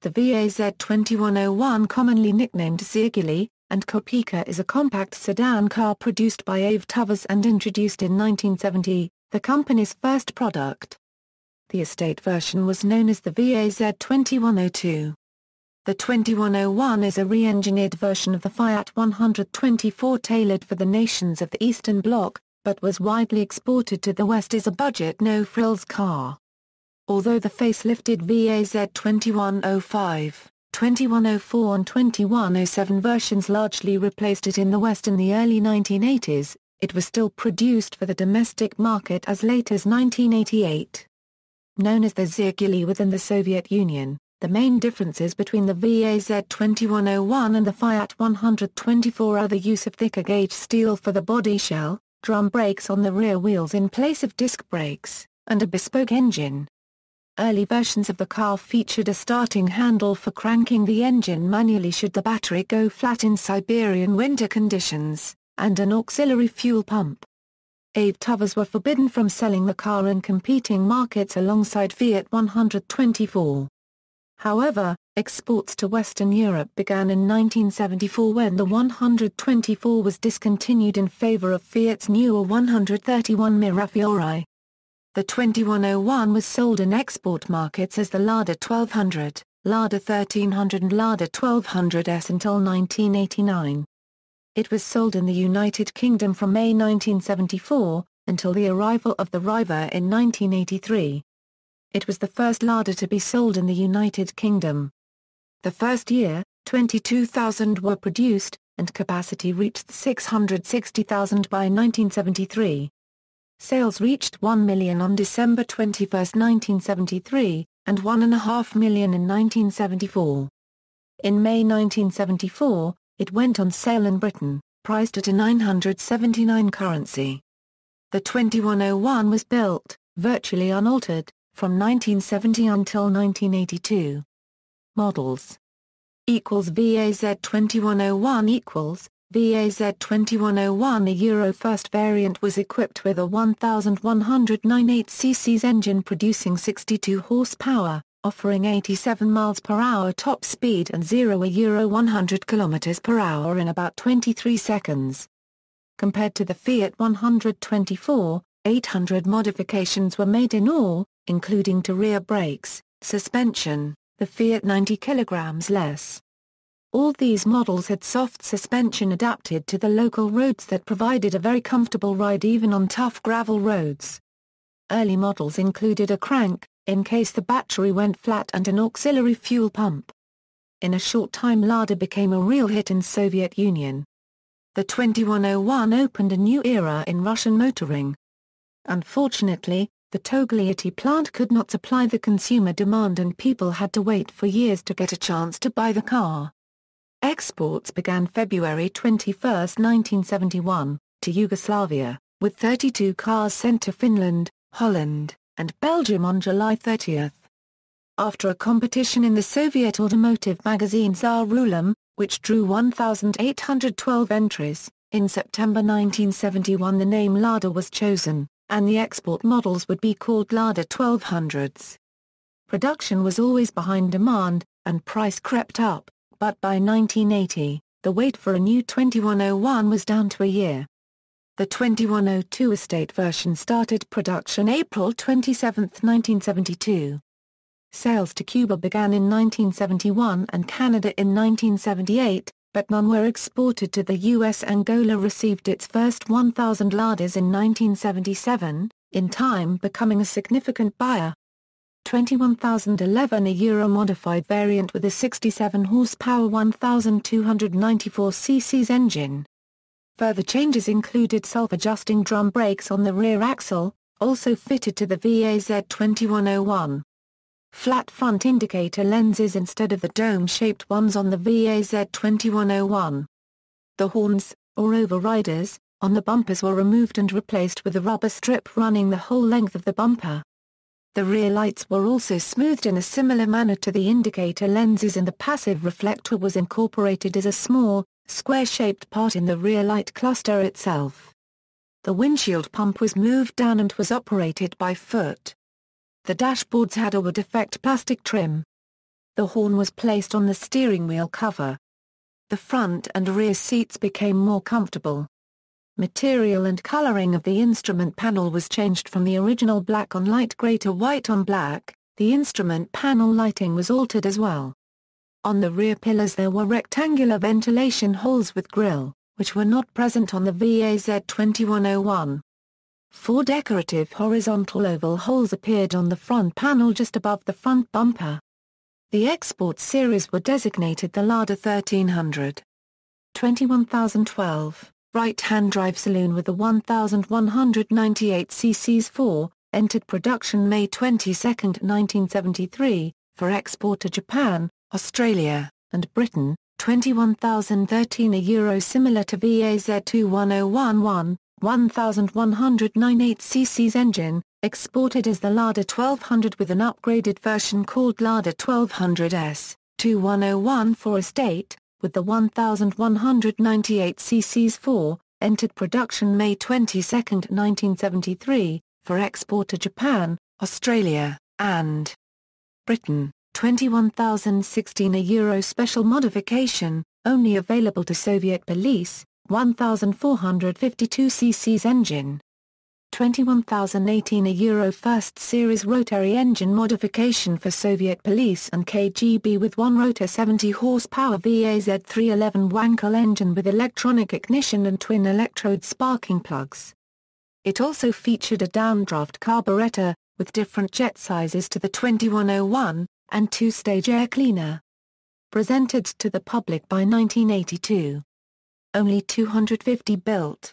The VAZ-2101, commonly nicknamed Zhiguli, and Kopeyka, is a compact sedan car produced by AvtoVAZ and introduced in 1970, the company's first product. The estate version was known as the VAZ-2102. The 2101 is a re-engineered version of the Fiat 124 tailored for the nations of the Eastern Bloc, but was widely exported to the West as a budget no-frills car. Although the facelifted VAZ-2105, 2104 and 2107 versions largely replaced it in the West in the early 1980s, it was still produced for the domestic market as late as 1988. Known as the Zhiguli within the Soviet Union, the main differences between the VAZ-2101 and the Fiat 124 are the use of thicker gauge steel for the bodyshell, drum brakes on the rear wheels in place of disc brakes, and a bespoke engine. Early versions of the car featured a starting handle for cranking the engine manually should the battery go flat in Siberian winter conditions, and an auxiliary fuel pump. AvtoVAZ were forbidden from selling the car in competing markets alongside Fiat 124. However, exports to Western Europe began in 1974 when the 124 was discontinued in favor of Fiat's newer 131 Mirafiori. The 2101 was sold in export markets as the Lada 1200, Lada 1300 and Lada 1200S until 1989. It was sold in the United Kingdom from May 1974, until the arrival of the Riva in 1983. It was the first Lada to be sold in the United Kingdom. The first year, 22,000 were produced, and capacity reached 660,000 by 1973. Sales reached 1 million on December 21, 1973, and 1.5 million in 1974. In May 1974, it went on sale in Britain, priced at a 979 currency. The 2101 was built, virtually unaltered, from 1970 until 1982. Models VAZ-2101 VAZ-2101. A Euro first variant was equipped with a 1,198 cc engine producing 62 horsepower, offering 87 miles per hour top speed and 0 a Euro 100 kilometers per hour in about 23 seconds. Compared to the Fiat 124, 800 modifications were made in all, including to rear brakes, suspension, the Fiat 90 kilograms less. All these models had soft suspension adapted to the local roads that provided a very comfortable ride even on tough gravel roads. Early models included a crank, in case the battery went flat, and an auxiliary fuel pump. In a short time Lada became a real hit in Soviet Union. The 2101 opened a new era in Russian motoring. Unfortunately, the Zhiguli plant could not supply the consumer demand and people had to wait for years to get a chance to buy the car. Exports began February 21, 1971, to Yugoslavia, with 32 cars sent to Finland, Holland, and Belgium on July 30. After a competition in the Soviet automotive magazine Za Rulam, which drew 1,812 entries, in September 1971 the name Lada was chosen, and the export models would be called Lada 1200s. Production was always behind demand, and price crept up, but by 1980, the wait for a new 2101 was down to a year. The 2102 estate version started production April 27, 1972. Sales to Cuba began in 1971 and Canada in 1978, but none were exported to the U.S. Angola received its first 1,000 Ladas in 1977, in time becoming a significant buyer. 21,011. A Euro modified variant with a 67 horsepower 1,294 cc engine. Further changes included self-adjusting drum brakes on the rear axle, also fitted to the VAZ-2101. Flat front indicator lenses instead of the dome-shaped ones on the VAZ-2101. The horns, or overriders, on the bumpers were removed and replaced with a rubber strip running the whole length of the bumper. The rear lights were also smoothed in a similar manner to the indicator lenses, and the passive reflector was incorporated as a small, square-shaped part in the rear light cluster itself. The windshield pump was moved down and was operated by foot. The dashboards had a wood effect plastic trim. The horn was placed on the steering wheel cover. The front and rear seats became more comfortable. Material and coloring of the instrument panel was changed from the original black on light grey to white on black. The instrument panel lighting was altered as well. On the rear pillars there were rectangular ventilation holes with grille, which were not present on the VAZ-2101. 4 decorative horizontal oval holes appeared on the front panel just above the front bumper. The export series were designated the Lada 1300. 21012, right-hand drive saloon with the 1198 cc's 4, entered production May 22, 1973, for export to Japan, Australia, and Britain. 21013 euro similar to VAZ-2101, 1198 cc's engine, exported as the Lada 1200 with an upgraded version called Lada 1200S, 2101 for estate, with the 1198 cc's 4, entered production May 22, 1973, for export to Japan, Australia, and Britain. 21016 euro special modification, only available to Soviet police, 1452 cc's engine. 21018 euro first series rotary engine modification for Soviet police and KGB with one rotor 70 horsepower VAZ-311 Wankel engine with electronic ignition and twin electrode sparking plugs. It also featured a downdraft carburetor, with different jet sizes to the 2101, and 2-stage air cleaner. Presented to the public by 1982. Only 250 built.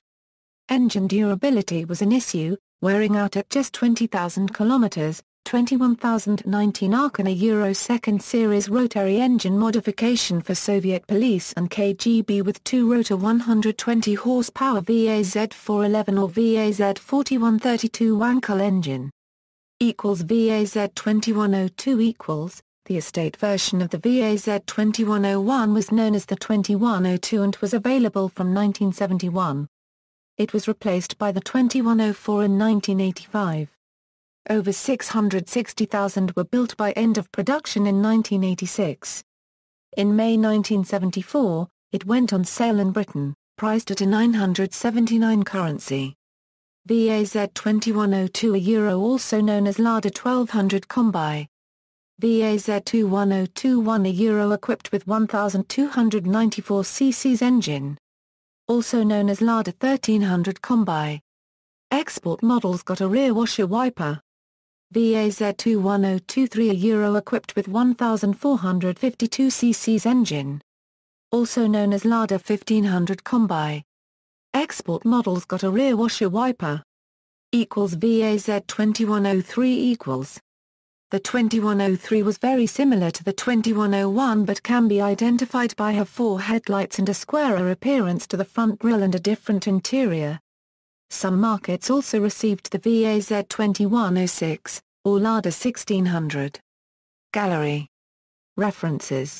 Engine durability was an issue, wearing out at just 20,000 kilometers. 21019 Arkana Euro 2nd Series rotary engine modification for Soviet police and KGB with two-rotor 120 horsepower VAZ-411 or VAZ-4132 Wankel engine. VAZ-2102 The estate version of the VAZ-2101 was known as the 2102 and was available from 1971. It was replaced by the 2104 in 1985. Over 660,000 were built by end of production in 1986. In May 1974, it went on sale in Britain, priced at a 979 currency. VAZ-2102 euro also known as Lada 1200 Combi. VAZ-21021 euro equipped with 1294 cc's engine. Also known as Lada 1300 Combi. Export models got a rear washer wiper. VAZ-21023 euro equipped with 1452 cc's engine. Also known as Lada 1500 Combi. Export models got a rear washer wiper. VAZ-2103 The 2103 was very similar to the 2101 but can be identified by her 4 headlights and a squarer appearance to the front grille and a different interior. Some markets also received the VAZ-2106, or Lada 1600. Gallery. References